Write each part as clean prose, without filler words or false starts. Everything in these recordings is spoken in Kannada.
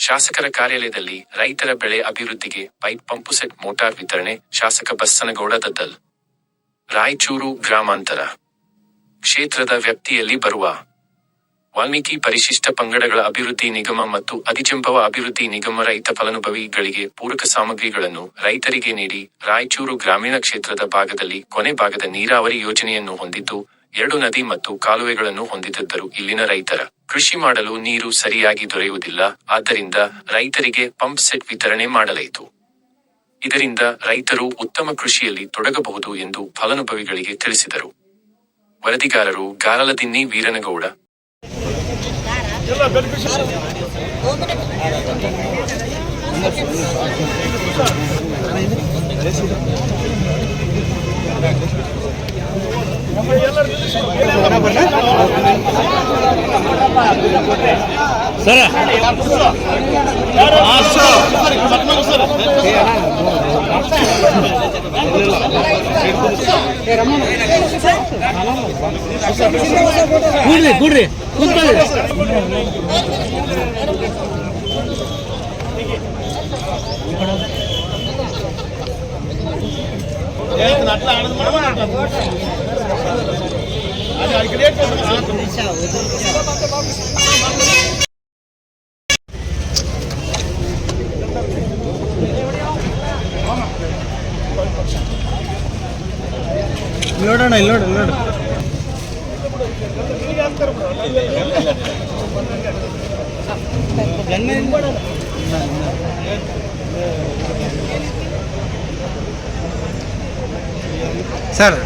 ಶಾಸಕರ ಕಾರ್ಯಾಲಯದಲ್ಲಿ ರೈತರ ಬೆಳೆ ಅಭಿವೃದ್ಧಿಗೆ ಪೈಪ್ ಪಂಪು ಸೆಟ್ ಮೋಟಾರ್ ವಿತರಣೆ. ಶಾಸಕ ಬಸನಗೌಡ ದದ್ದಲ್. ರಾಯಚೂರು ಗ್ರಾಮಾಂತರ ಕ್ಷೇತ್ರದ ವ್ಯಾಪ್ತಿಯಲ್ಲಿ ಬರುವ ವಾಲ್ಮೀಕಿ ಪರಿಶಿಷ್ಟ ಪಂಗಡಗಳ ಅಭಿವೃದ್ಧಿ ನಿಗಮ ಮತ್ತು ಆದಿಜಾಂಬವ ಅಭಿವೃದ್ಧಿ ನಿಗಮ ರೈತ ಫಲಾನುಭವಿಗಳಿಗೆ ಪೂರಕ ಸಾಮಗ್ರಿಗಳನ್ನು ರೈತರಿಗೆ ನೀಡಿ ರಾಯಚೂರು ಗ್ರಾಮೀಣ ಕ್ಷೇತ್ರದ ಭಾಗದಲ್ಲಿ ಕೊನೆ ಭಾಗದ ನೀರಾವರಿ ಯೋಜನೆಯನ್ನು ಹೊಂದಿದ್ದು 2 ನದಿ ಮತ್ತು ಕಾಲುವೆಗಳನ್ನು ಹೊಂದಿದ್ದರೂ ಇಲ್ಲಿನ ರೈತರ ಕೃಷಿ ಮಾಡಲು ನೀರು ಸರಿಯಾಗಿ ದೊರೆಯುವುದಿಲ್ಲ. ಆದ್ದರಿಂದ ರೈತರಿಗೆ ಪಂಪ್ ಸೆಟ್ ವಿತರಣೆ ಮಾಡಲಾಯಿತು. ಇದರಿಂದ ರೈತರು ಉತ್ತಮ ಕೃಷಿಯಲ್ಲಿ ತೊಡಗಬಹುದು ಎಂದು ಫಲಾನುಭವಿಗಳಿಗೆ ತಿಳಿಸಿದರು. ವರದಿಗಾರರು ಗಾರಲದಿನ್ನಿ ವೀರನಗೌಡ. ಕೂಡ್ರಿ ನೋಡೋಣ ಇಲ್ಲಿ ನೋಡು ಸರ್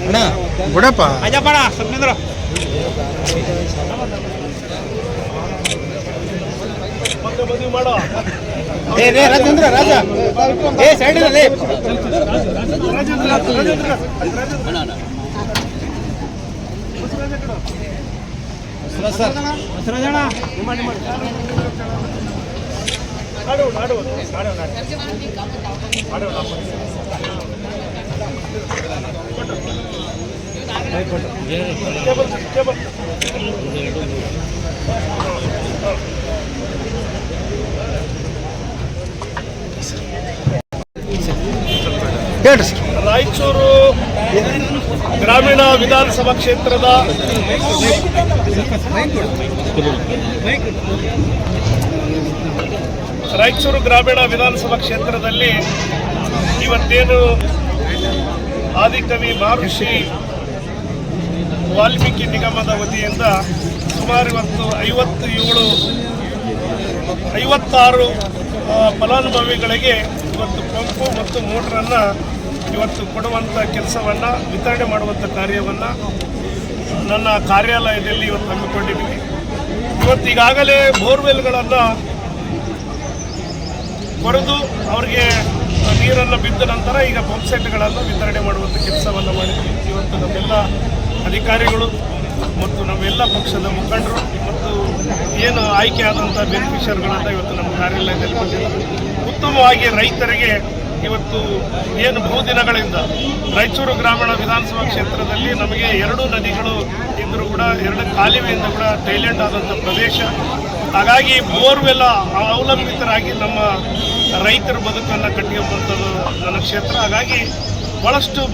ಅಣ್ಣ ಬಿಡಪ್ಪ ಅಜಪಣ ಸುಮ್ಮನಿದ್ರ ಮಾಡೋ ರಾಜೇಂದ್ರ ರಾಜ ಏ ಸೈಡ್ ರಾಯಚೂರು ಗ್ರಾಮೀಣ ವಿಧಾನಸಭಾ ಕ್ಷೇತ್ರದ ರಾಯಚೂರು ಗ್ರಾಮೀಣ ವಿಧಾನಸಭಾ ಕ್ಷೇತ್ರದಲ್ಲಿ ಇವತ್ತೇನು ಆದಿಕವಿ ಮಹರ್ಷಿ ವಾಲ್ಮೀಕಿ ನಿಗಮದ ವತಿಯಿಂದ ಸುಮಾರು ಇವತ್ತು 56 ಫಲಾನುಭವಿಗಳಿಗೆ ಇವತ್ತು ಪಂಪು ಮತ್ತು ಮೋಟ್ರನ್ನು ಇವತ್ತು ಕೊಡುವಂಥ ಕೆಲಸವನ್ನು ವಿತರಣೆ ಮಾಡುವಂಥ ಕಾರ್ಯವನ್ನು ನನ್ನ ಕಾರ್ಯಾಲಯದಲ್ಲಿ ಇವತ್ತು ಹಮ್ಮಿಕೊಂಡಿದ್ದೀವಿ. ಇವತ್ತು ಈಗಾಗಲೇ ಬೋರ್ವೆಲ್ಗಳನ್ನು ಕೊರೆದು ಅವರಿಗೆ ನೀರನ್ನು ಬಿದ್ದ ನಂತರ ಈಗ ಪಂಪ್ ಸೆಟ್ಗಳನ್ನು ವಿತರಣೆ ಮಾಡುವಂಥ ಕೆಲಸವನ್ನು ಮಾಡಿದ್ವಿ. ಇವತ್ತು ನಮ್ಮೆಲ್ಲ ಅಧಿಕಾರಿಗಳು ಮತ್ತು ನಮ್ಮೆಲ್ಲ ಪಕ್ಷದ ಮುಖಂಡರು ಮತ್ತು ಏನು ಆಯ್ಕೆ ಆದಂಥ ಬೆನಿಫಿಷರ್ಗಳನ್ನ ಇವತ್ತು ನಮ್ಮ ಕಾರ್ಯಾಲಯದಲ್ಲಿ ಬಂದಿದ್ದಾರೆ. ಉತ್ತಮವಾಗಿ ರೈತರಿಗೆ ಇವತ್ತು ಏನು ಬಹುದಿನಗಳಿಂದ ರಾಯಚೂರು ಗ್ರಾಮೀಣ ವಿಧಾನಸಭಾ ಕ್ಷೇತ್ರದಲ್ಲಿ ನಮಗೆ 2 ನದಿಗಳು ಇದ್ದರೂ ಕೂಡ 2 ಕಾಲುವೆಯಿಂದ ಕೂಡ ಟೈಲೆಂಟ್ ಆದಂಥ ಪ್ರದೇಶ. ಹಾಗಾಗಿ ಬೋರ್ವೆಲ್ ಅವಲಂಬಿತರಾಗಿ ನಮ್ಮ ರೈತರ ಬದುಕನ್ನು ಕಟ್ಟಿಯುವಂಥದ್ದು ನನ್ನ ಕ್ಷೇತ್ರ. ಹಾಗಾಗಿ ಭಾಳಷ್ಟು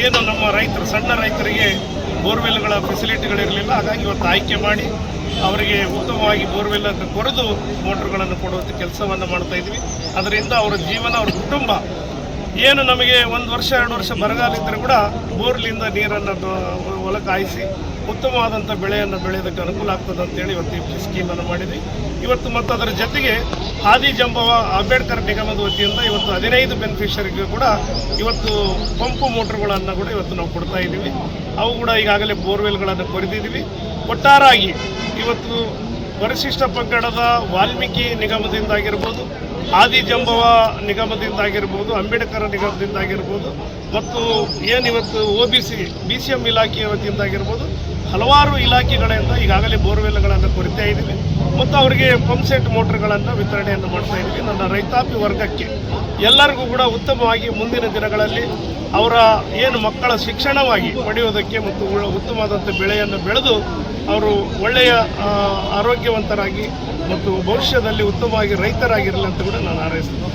ಏನು ನಮ್ಮ ರೈತರು ಸಣ್ಣ ರೈತರಿಗೆ ಬೋರ್ವೆಲ್ಗಳ ಫೆಸಿಲಿಟಿಗಳಿರಲಿಲ್ಲ. ಹಾಗಾಗಿ ಇವತ್ತು ಆಯ್ಕೆ ಮಾಡಿ ಅವರಿಗೆ ಉತ್ತಮವಾಗಿ ಬೋರ್ವೆಲ್ ಕೊರೆದು ಮೋಟ್ರುಗಳನ್ನು ಕೊಡುವಂಥ ಕೆಲಸವನ್ನು ಮಾಡ್ತಾಯಿದ್ವಿ. ಅದರಿಂದ ಅವರ ಜೀವನ, ಅವರ ಕುಟುಂಬ ಏನು ನಮಗೆ 1 ವರ್ಷ 2 ವರ್ಷ ಬರಗಾಲ ಇದ್ದರೂ ಕೂಡ ಬೋರ್ಲಿಂದ ನೀರನ್ನು ಹೊಲಕ್ಕೆ ಹಾಯಿಸಿ ಉತ್ತಮವಾದಂಥ ಬೆಳೆಯನ್ನು ಬೆಳೆಯೋದಕ್ಕೆ ಅನುಕೂಲ ಆಗ್ತದೆ ಅಂತೇಳಿ ಇವತ್ತು ಈ ಸ್ಕೀಮನ್ನು ಮಾಡಿದ್ವಿ. ಇವತ್ತು ಮತ್ತು ಅದರ ಜೊತೆಗೆ ಆದಿಜಾಂಬವ ಅಂಬೇಡ್ಕರ್ ನಿಗಮದ ವತಿಯಿಂದ ಇವತ್ತು 15 ಬೆನಿಫಿಷರಿಗೆ ಕೂಡ ಇವತ್ತು ಪಂಪು ಮೋಟ್ರುಗಳನ್ನು ಕೂಡ ಇವತ್ತು ನಾವು ಕೊಡ್ತಾ ಇದ್ದೀವಿ. ಅವು ಕೂಡ ಈಗಾಗಲೇ ಬೋರ್ವೆಲ್ಗಳನ್ನು ಕೊರೆದಿದ್ದೀವಿ. ಒಟ್ಟಾರಾಗಿ ಇವತ್ತು ಪರಿಶಿಷ್ಟ ಪಂಗಡದ ವಾಲ್ಮೀಕಿ ನಿಗಮದಿಂದಾಗಿರ್ಬೋದು, ಆದಿಜಾಂಬವ ನಿಗಮದಿಂದಾಗಿರ್ಬೋದು, ಅಂಬೇಡ್ಕರ್ ನಿಗಮದಿಂದಾಗಿರ್ಬೋದು ಮತ್ತು ಏನಿವತ್ತು OBC BCM ಇಲಾಖೆಯ ವತಿಯಿಂದಾಗಿರ್ಬೋದು ಹಲವಾರು ಇಲಾಖೆಗಳಿಂದ ಈಗಾಗಲೇ ಬೋರ್ವೆಲ್ಗಳನ್ನು ಕೊರಿತಾ ಇದ್ದೀವಿ ಮತ್ತು ಅವರಿಗೆ ಪಂಪ್ಸೆಟ್ ಮೋಟರ್ಗಳನ್ನು ವಿತರಣೆಯನ್ನು ಮಾಡ್ತಾ ಇದ್ದೀವಿ. ನನ್ನ ರೈತಾಪಿ ವರ್ಗಕ್ಕೆ ಎಲ್ಲರಿಗೂ ಕೂಡ ಉತ್ತಮವಾಗಿ ಮುಂದಿನ ದಿನಗಳಲ್ಲಿ ಅವರ ಏನು ಮಕ್ಕಳ ಶಿಕ್ಷಣವಾಗಿ ಪಡೆಯುವುದಕ್ಕೆ ಮತ್ತು ಉತ್ತಮವಾದಂಥ ಬೆಳೆಯನ್ನು ಬೆಳೆದು ಅವರು ಒಳ್ಳೆಯ ಆರೋಗ್ಯವಂತರಾಗಿ ಮತ್ತು ಭವಿಷ್ಯದಲ್ಲಿ ಉತ್ತಮವಾಗಿ ರೈತರಾಗಿರಲಿ ಅಂತ ಕೂಡ ನಾನು ಹಾರೈಸ್ತೀನಿ.